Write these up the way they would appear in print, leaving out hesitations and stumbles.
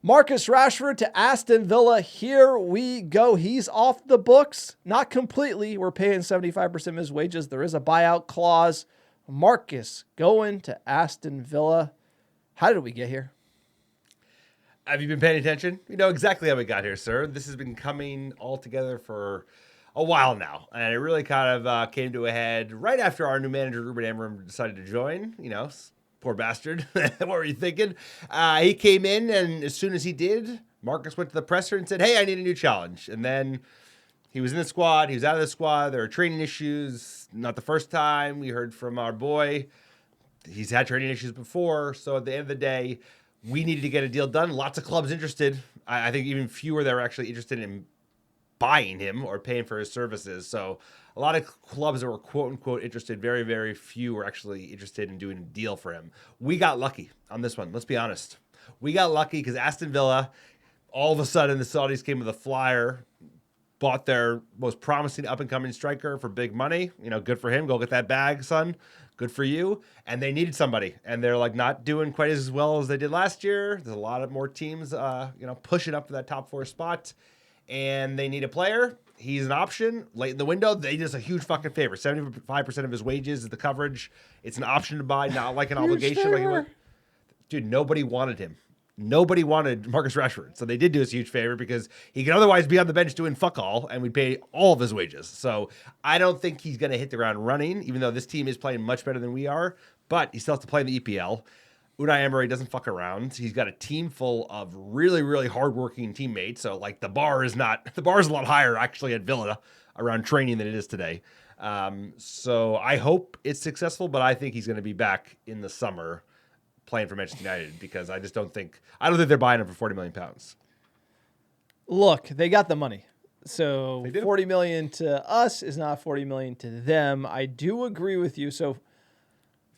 Marcus Rashford to Aston Villa. Here we go. He's off the books. Not completely. We're paying 75% of his wages. There is a buyout clause. Marcus going to Aston Villa. How did we get here? Have you been paying attention? You know exactly how we got here, sir. This has been coming all together for a while now. And it really kind of came to a head right after our new manager, Ruben Amorim, decided to join. You know, poor bastard. What were you thinking? He came in, and as soon as he did, Marcus went to the presser and said, hey, I need a new challenge. And then he was in the squad. He was out of the squad. There were training issues. Not the first time. We heard from our boy. He's had training issues before. So at the end of the day, we needed to get a deal done. Lots of clubs interested. I think even fewer that were actually interested in buying him or paying for his services. So a lot of clubs that were quote unquote interested, very, very few were actually interested in doing a deal for him. We got lucky on this one. Let's be honest. We got lucky because Aston Villa, all of a sudden the Saudis came with a flyer, bought their most promising up and coming striker for big money. You know, good for him. Go get that bag, son. Good for you. And they needed somebody. And they're like not doing quite as well as they did last year. There's a lot of more teams, pushing up to that top 4 spot. And they need a player. He's an option. Late in the window, they did us a huge fucking favor. 75% of his wages is the coverage. It's an option to buy, not like an obligation. Dude, nobody wanted him. Nobody wanted Marcus Rashford. So they did do us a huge favor because he could otherwise be on the bench doing fuck all, and we'd pay all of his wages. So I don't think he's going to hit the ground running, even though this team is playing much better than we are. But he still has to play in the EPL. Unai Emery doesn't fuck around. He's got a team full of really, really hardworking teammates. So like the bar is a lot higher actually at Villa around training than it is today. So I hope it's successful, but I think he's going to be back in the summer playing for Manchester United because I don't think they're buying him for 40 million pounds. Look, they got the money. So 40 million to us is not 40 million to them. I do agree with you. So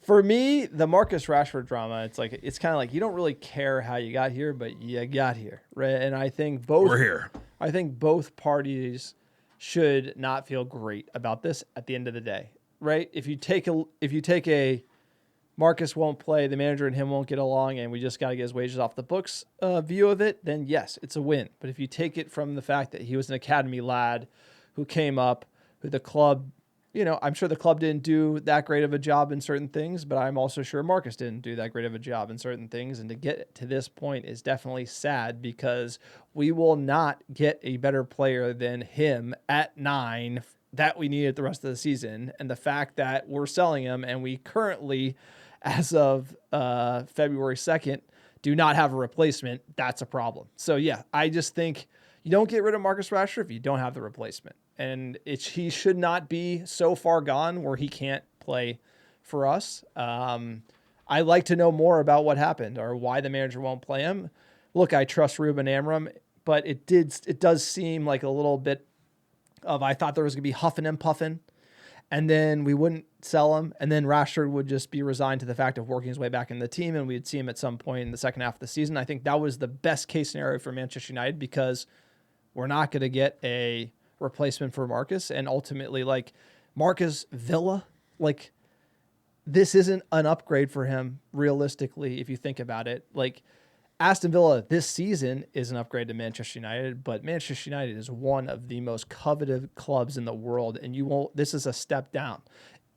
for me, the Marcus Rashford drama, it's kind of like you don't really care how you got here, but you got here, right? And I think we're here. I think both parties should not feel great about this at the end of the day, right? If you take a Marcus won't play, the manager and him won't get along, and we just got to get his wages off the books view of it, then yes, it's a win. But if you take it from the fact that he was an academy lad who came up, who the club, I'm sure the club didn't do that great of a job in certain things, but I'm also sure Marcus didn't do that great of a job in certain things. And to get to this point is definitely sad because we will not get a better player than him at 9 that we needed the rest of the season. And the fact that we're selling him and we currently, as of February 2nd, do not have a replacement, that's a problem. So, yeah, I just think you don't get rid of Marcus Rashford if you don't have the replacement. And he should not be so far gone where he can't play for us. I'd like to know more about what happened or why the manager won't play him. Look, I trust Ruben Amorim, but it does seem like a little bit of I thought there was going to be huffing and puffing. And then we wouldn't sell him. And then Rashford would just be resigned to the fact of working his way back in the team. And we'd see him at some point in the second half of the season. I think that was the best case scenario for Manchester United because we're not going to get a replacement for Marcus. And ultimately, like Marcus Villa, like this isn't an upgrade for him realistically, if you think about it. Like Aston Villa this season is an upgrade to Manchester United, but Manchester United is one of the most coveted clubs in the world, and this is a step down.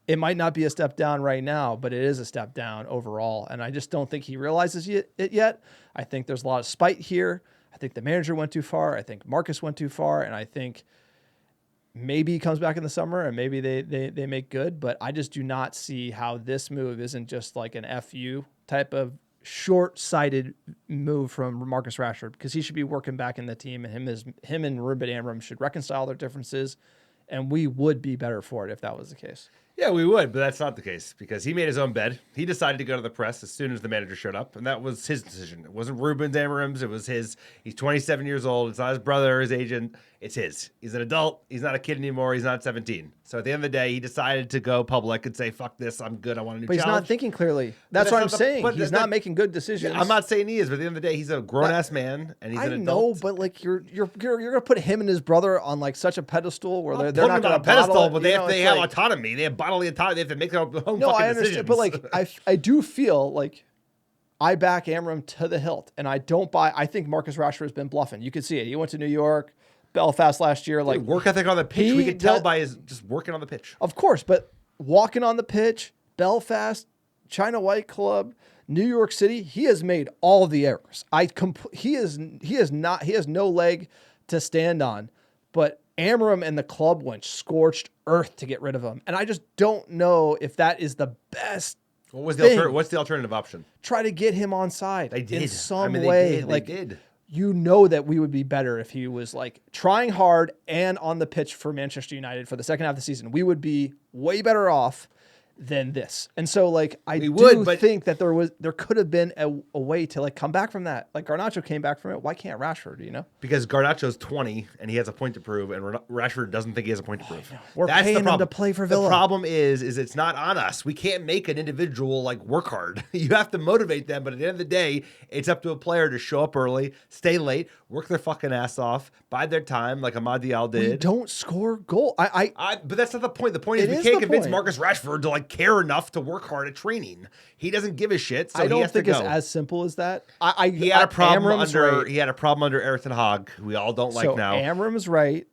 It might not be a step down right now, but it is a step down overall, and I just don't think he realizes it yet. I think there's a lot of spite here. I think the manager went too far. I think Marcus went too far, and I think maybe he comes back in the summer and maybe they make good, but I just do not see how this move isn't just like an FU type of short-sighted move from Marcus Rashford because he should be working back in the team and him and Ruben Amorim should reconcile their differences and we would be better for it if that was the case. Yeah, we would, but that's not the case because he made his own bed. He decided to go to the press as soon as the manager showed up, and that was his decision. It wasn't Ruben Amorim's. It was his. He's 27 years old. It's not his brother or his agent. It's his. He's an adult. He's not a kid anymore. He's not 17. So at the end of the day, he decided to go public and say, fuck this, I'm good. I want a new challenge. But he's not thinking clearly. That's what I'm saying. He's not making good decisions. I'm not saying he is, but at the end of the day, he's a grown-ass man, and he's an adult. I know, but like you're going to put him and his brother on like such a pedestal where they're not going to pedestal, but they have autonomy. They have bodily autonomy. They have to make their own fucking decisions. But like I do feel like I back Amorim to the hilt, and I don't buy. I think Marcus Rashford has been bluffing. You can see it. He went to New York, Belfast last year. Like Dude, work ethic on the pitch, we could tell by his just working on the pitch. Of course, but walking on the pitch, Belfast, China White Club, New York City, he has made all the errors. He has no leg to stand on. But Amorim and the club went scorched earth to get rid of him, and I just don't know if that is the best. What's the alternative option? Try to get him on side. They did in some way. They did. You know that we would be better if he was like trying hard and on the pitch for Manchester United for the second half of the season. We would be way better off than this. And so like I think that there could have been a way to like come back from that. Like Garnacho came back from it. Why can't Rashford, you know? Because Garnacho's 20 and he has a point to prove, and Rashford doesn't think he has a point to prove. We're paying him to play for Villa. The problem is it's not on us. We can't make an individual like work hard. You have to motivate them, but at the end of the day, it's up to a player to show up early, stay late, work their fucking ass off, bide their time like Amad Diallo did. We don't score goal. But that's not the point. The point is we can't convince Marcus Rashford to like care enough to work hard at training. He doesn't give a shit. So I don't think it's as simple as that. He had a problem under Eric Ten Hag, who we all don't like now. Amorim's right.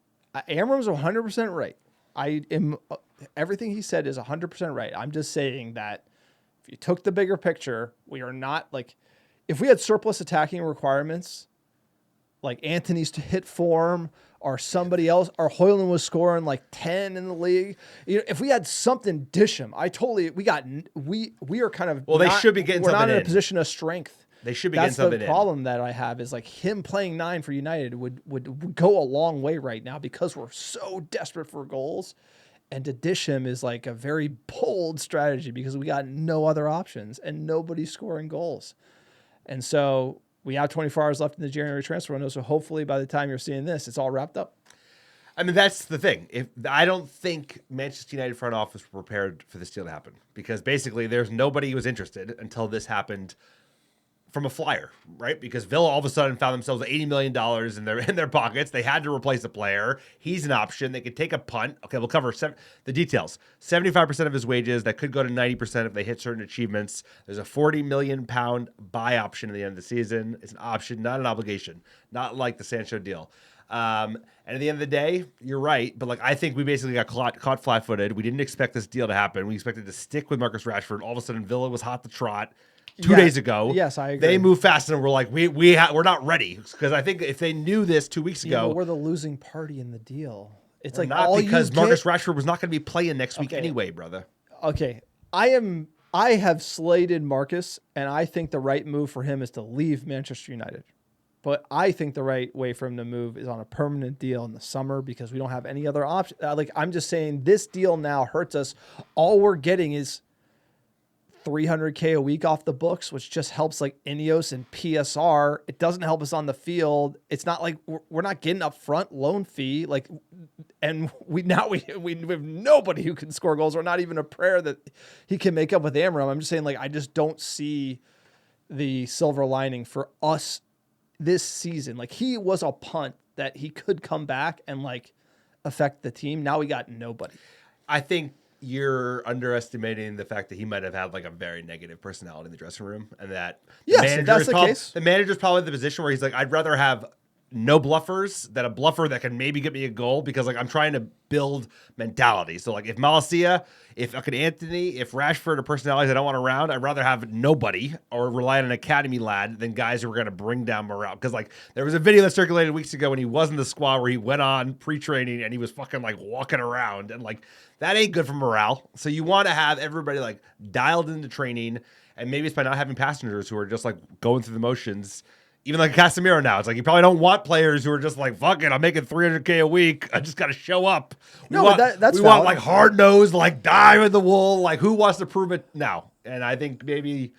Amorim's 100% right. Everything he said is 100% right. I'm just saying that if you took the bigger picture, we are not like if we had surplus attacking requirements, like Anthony's to hit form or somebody else, or Højlund was scoring like 10 in the league. You know, if we had something, dish him. We are kind of they should be getting something. We're not in a position of strength. They should be getting something in. That's the problem that I have is like him playing 9 for United would go a long way right now because we're so desperate for goals. And to dish him is like a very bold strategy because we got no other options and nobody's scoring goals. And so we have 24 hours left in the January transfer window, so hopefully by the time you're seeing this, it's all wrapped up. I mean, that's the thing. I don't think Manchester United front office were prepared for this deal to happen because basically there's nobody who was interested until this happened from a flyer, right? Because Villa all of a sudden found themselves $80 million in their pockets. They had to replace a player. He's an option. They could take a punt. Okay, we'll cover the details. 75% of his wages. That could go to 90% if they hit certain achievements. There's a £40 million buy option at the end of the season. It's an option, not an obligation. Not like the Sancho deal. And at the end of the day, you're right. But like, I think we basically got caught flat-footed. We didn't expect this deal to happen. We expected to stick with Marcus Rashford. All of a sudden, Villa was hot to trot. 2 days ago. Yes, I agree. They moved fast and we're like, we're not ready. Because I think if they knew this 2 weeks ago. We're the losing party in the deal. It's like not because Marcus Rashford was not going to be playing next week anyway, brother. Okay. I have slated Marcus, and I think the right move for him is to leave Manchester United. But I think the right way for him to move is on a permanent deal in the summer because we don't have any other option. I'm just saying this deal now hurts us. All we're getting is $300K a week off the books, which just helps like Ineos and PSR. It doesn't help us on the field. It's not like we're not getting upfront loan fee. Like, and we have nobody who can score goals or not even a prayer that he can make up with Amorim. I'm just saying, like, I just don't see the silver lining for us this season. Like, he was a punt that he could come back and like affect the team. Now we got nobody. I think you're underestimating the fact that he might have had like a very negative personality in the dressing room, and that the manager's probably in the position where he's like, I'd rather have no bluffers than a bluffer that can maybe get me a goal because like I'm trying to build mentality. So like if Malacia, if Anthony, if Rashford are personalities I don't want around, I'd rather have nobody or rely on an academy lad than guys who are going to bring down morale. Because like there was a video that circulated weeks ago when he was in the squad where he went on pre-training and he was fucking like walking around, and like that ain't good for morale. So you want to have everybody like dialed into training, and maybe it's by not having passengers who are just like going through the motions. Even like Casemiro now, it's like you probably don't want players who are just like, fuck it, I'm making $300K a week. I just got to show up. We want like hard-nosed, like die in the wool. Like who wants to prove it now? And I think maybe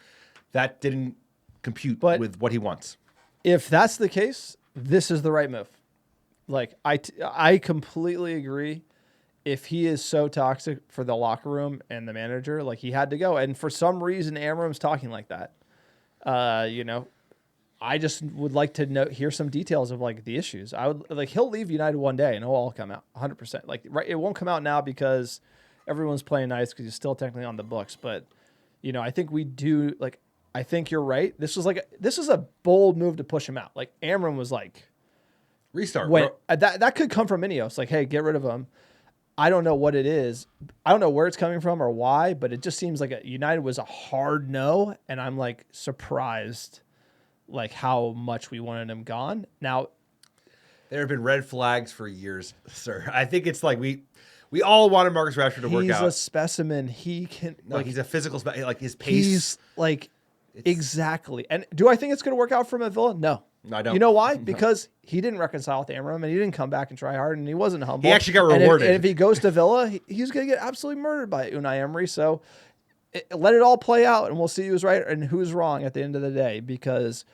that didn't compute with what he wants. If that's the case, this is the right move. Like I completely agree. If he is so toxic for the locker room and the manager, like he had to go. And for some reason, Amorim's talking like that. I just would like to hear some details of like the issues. I would like he'll leave United one day and it'll all come out 100%. Like right, it won't come out now because everyone's playing nice because he's still technically on the books. But I think we do like I think you're right. This was a bold move to push him out. Like Amorim was like, Restart. that could come from Ineos. Like, hey, get rid of him. I don't know what it is. I don't know where it's coming from or why, but it just seems like United was a hard no, and I'm like surprised, like how much we wanted him gone. Now, there have been red flags for years, sir. I think it's like we all wanted Marcus Rashford to work out. He's a specimen. He can. No, he's a physical specimen. Like his pace. He's like exactly. And do I think it's going to work out for him at Villa? No. I don't. You know why? Because he didn't reconcile with Amorim, and he didn't come back and try hard, and he wasn't humble. He actually got rewarded. And if he goes to Villa, he's going to get absolutely murdered by Unai Emery. So let it all play out, and we'll see who's right and who's wrong at the end of the day, because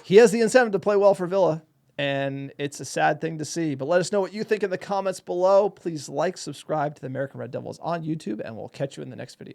he has the incentive to play well for Villa, and it's a sad thing to see. But let us know what you think in the comments below. Please like, subscribe to the American Red Devils on YouTube, and we'll catch you in the next video.